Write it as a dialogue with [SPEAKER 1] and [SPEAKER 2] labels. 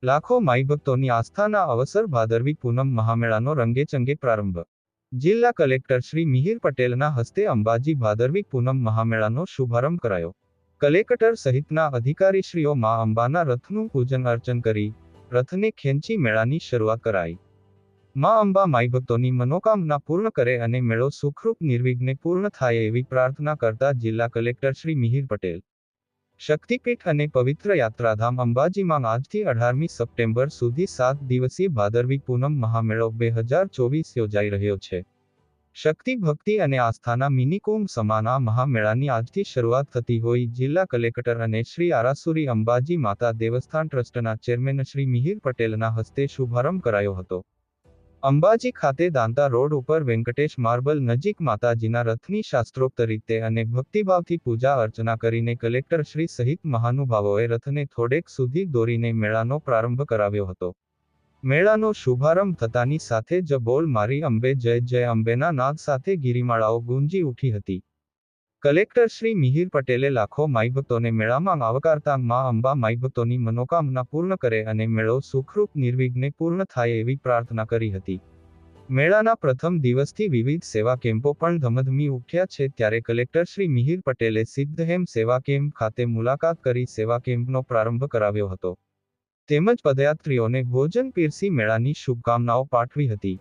[SPEAKER 1] લાખો માઈ ભક્તોની આસ્થાના અવસર ભાદરવી પૂનમ મહામેળાનો રંગેચંગે પ્રારંભ. જિલ્લા કલેક્ટર શ્રી મિહિર પટેલના હસ્તે અંબાજી ભાદરવી પૂનમ મહામેળાનો શુભારંભ કરાયો. કલેક્ટર સહિતના અધિકારીશ્રીઓ મા અંબાના રથનું પૂજન અર્ચન કરી રથને ખેંચી મેળાની શરૂઆત કરાઈ. મા અંબા માઈ ભક્તોની મનોકામના પૂર્ણ કરે અને મેળો સુખરૂપ નિર્વિઘ્ને પૂર્ણ થાય એવી પ્રાર્થના કરતા જિલ્લા કલેક્ટર શ્રી મિહિર પટેલ. શક્તિપીઠ અને પવિત્ર યાત્રાધામ અંબાજીમાં આજથી 18મી સપ્ટેમ્બર સુધી 7 દિવસીય ભાદરવી પૂનમ મહામેળો 2024 યોજાઈ રહ્યો છે. શક્તિ ભક્તિ અને આસ્થાના મિનિકુંભ સમાન આ મહામેળાની આજથી શરૂઆત થતી હોય જિલ્લા કલેક્ટર અને શ્રી આરાસુરી અંબાજી માતા દેવસ્થાન ટ્રસ્ટના ચેરમેન શ્રી મિહિર પટેલના હસ્તે શુભારંભ કરાયો હતો. અંબાજી ખાતે દાંતા રોડ ઉપર વેંકટેશ માર્બલ નજીક માતાજીના રથની શાસ્ત્રોક્ત રીતે અને ભક્તિભાવથી પૂજા અર્ચના કરીને કલેક્ટર શ્રી સહિત મહાનુભાવોએ રથને થોડેક સુધી દોરીને મેળાનો પ્રારંભ કરાવ્યો હતો. મેળાનો શુભારંભ થતાની સાથે જ બોલ મારી અંબે જય જય અંબેના નાદ સાથે ગિરિમાળાઓ ગુંજી ઉઠી હતી. કલેક્ટર શ્રી મિહિર પટેલે લાખો માઈ ભક્તોને મેળામાં આવકારતા મા અંબા માઈ ભક્તોની મનોકામના પૂર્ણ કરે અને મેળો સુખરૂપ નિર્વિઘ્ને પૂર્ણ થાય એવી પ્રાર્થના કરી હતી. મેળાના પ્રથમ દિવસથી વિવિધ સેવા કેમ્પો પણ ધમધમી ઉઠ્યા છે ત્યારે કલેક્ટર શ્રી મિહિર પટેલે સિદ્ધહેમ સેવા કેમ્પ ખાતે મુલાકાત કરી સેવા કેમ્પનો પ્રારંભ કરાવ્યો હતો. તેમજ પદયાત્રીઓને ભોજન પીરસી મેળાની શુભકામનાઓ પાઠવી હતી.